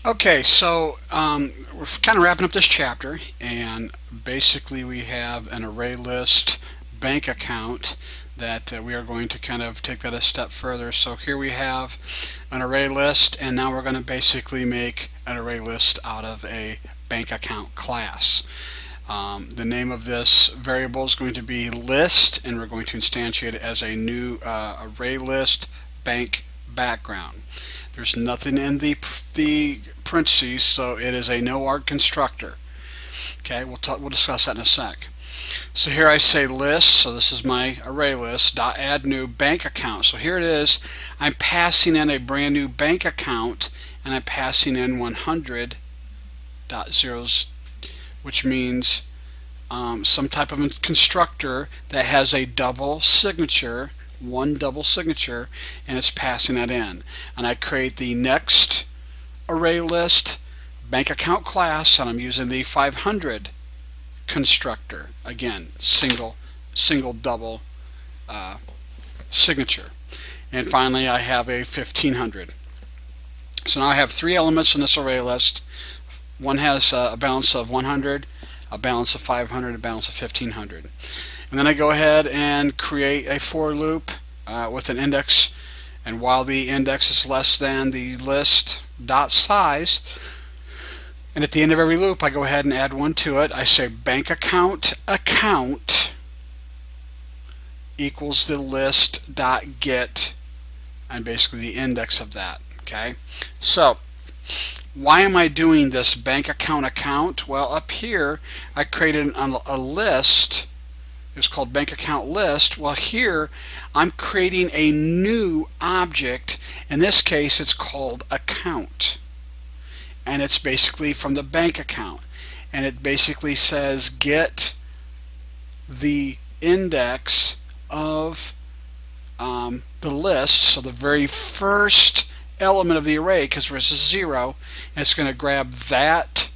Okay, so we're kind of wrapping up this chapter, and basically we have an array list bank account that we are going to kind of take that a step further. So here we have an array list, and now we're going to basically make an array list out of a bank account class. The name of this variable is going to be list, and we're going to instantiate it as a new array list bank background. There's nothing in the parentheses, so it is a no arg constructor. Okay, we'll discuss that in a sec. So here I say list, so this is my array list, dot add new bank account. So here it is, I'm passing in a brand new bank account, and I'm passing in 100 dot zeros, which means some type of constructor that has a double signature, one double signature, and it's passing that in. And I create the next array list bank account class, and I'm using the 500 constructor. Again, single double signature. And finally I have a 1500. So now I have three elements in this array list. One has a balance of 100, a balance of 500, a balance of 1500. And then I go ahead and create a for loop with an index, and while the index is less than the list dot size, and at the end of every loop I go ahead and add one to it. I say bank account equals the list dot get, and basically the index of that. Okay, so why am I doing this bank account? Well, up here I created a list. It's called bank account list. Well, here I'm creating a new object. In this case, it's called account, and it's basically from the bank account, and it basically says get the index of the list, so the very first element of the array, because this is 0, and it's going to grab that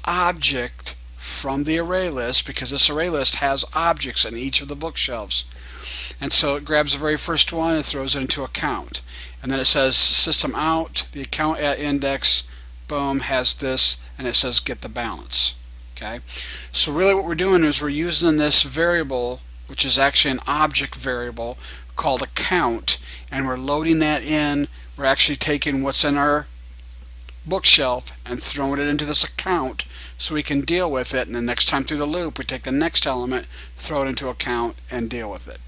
object from the array list, because this array list has objects in each of the bookshelves. And so it grabs the very first one and throws it into account. And then it says system out, the account at index, boom, has this, and it says get the balance. Okay, so really what we're doing is we're using this variable, which is actually an object variable called account, and we're loading that in. We're actually taking what's in our bookshelf and throwing it into this account so we can deal with it, and the next time through the loop we take the next element, throw it into account, and deal with it.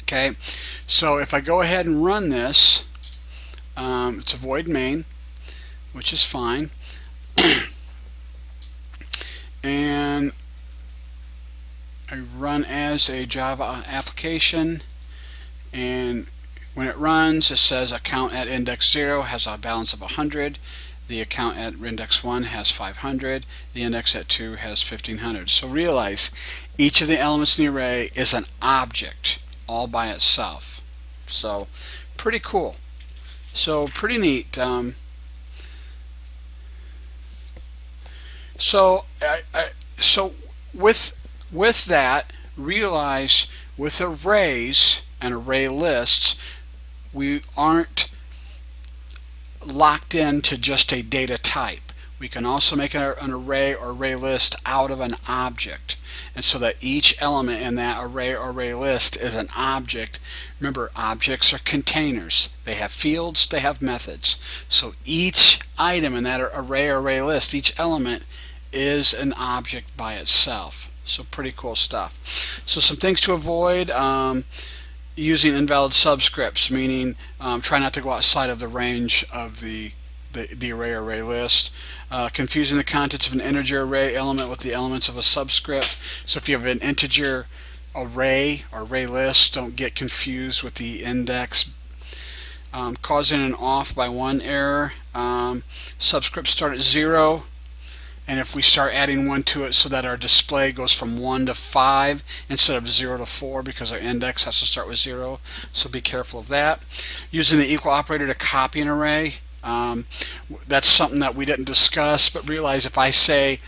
Okay, so if I go ahead and run this, it's a void main, which is fine. And I run as a Java application, and when it runs it says account at index 0 has a balance of 100, the account at index 1 has 500, the index at 2 has 1500. So realize each of the elements in the array is an object all by itself. So pretty cool. So pretty neat. So with that, realize with arrays and array lists, we aren't locked into just a data type. We can also make an array or array list out of an object, and so that each element in that array or array list is an object. Remember, objects are containers. They have fields, they have methods. So each item in that array or array list, each element, is an object by itself. So pretty cool stuff. So some things to avoid: using invalid subscripts, meaning try not to go outside of the range of the array or array list. Confusing the contents of an integer array element with the elements of a subscript. So if you have an integer array or array list, don't get confused with the index. Causing an off by 1 error. Subscripts start at 0, and if we start adding 1 to it so that our display goes from 1 to 5 instead of 0 to 4, because our index has to start with 0, so be careful of that. Using the equal operator to copy an array, that's something that we didn't discuss, but realize if I say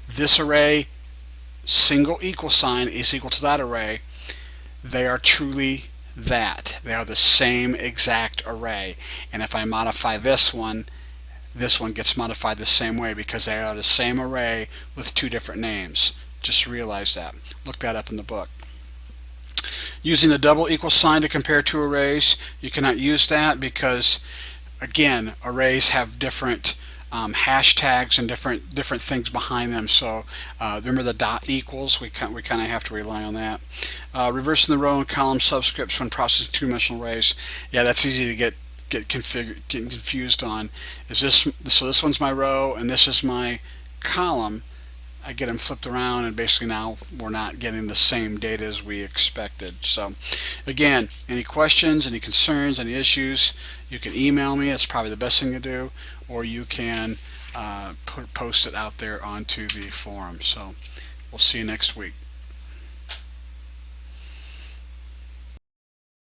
this array single equal sign is equal to that array, they are truly that. They are the same exact array. And if I modify this one gets modified the same way because they are the same array with two different names. Just realize that. Look that up in the book. Using the double equal sign to compare two arrays, you cannot use that because, again, arrays have different hashtags and different things behind them. So remember the dot equals, we kind of have to rely on that. Reversing the row and column subscripts when processing two-dimensional arrays. Yeah, that's easy to get confused on. So this one's my row and this is my column. I get them flipped around, and basically now we're not getting the same data as we expected. So again, any questions, any concerns, any issues, you can email me. That's probably the best thing to do, or you can post it out there onto the forum. So we'll see you next week.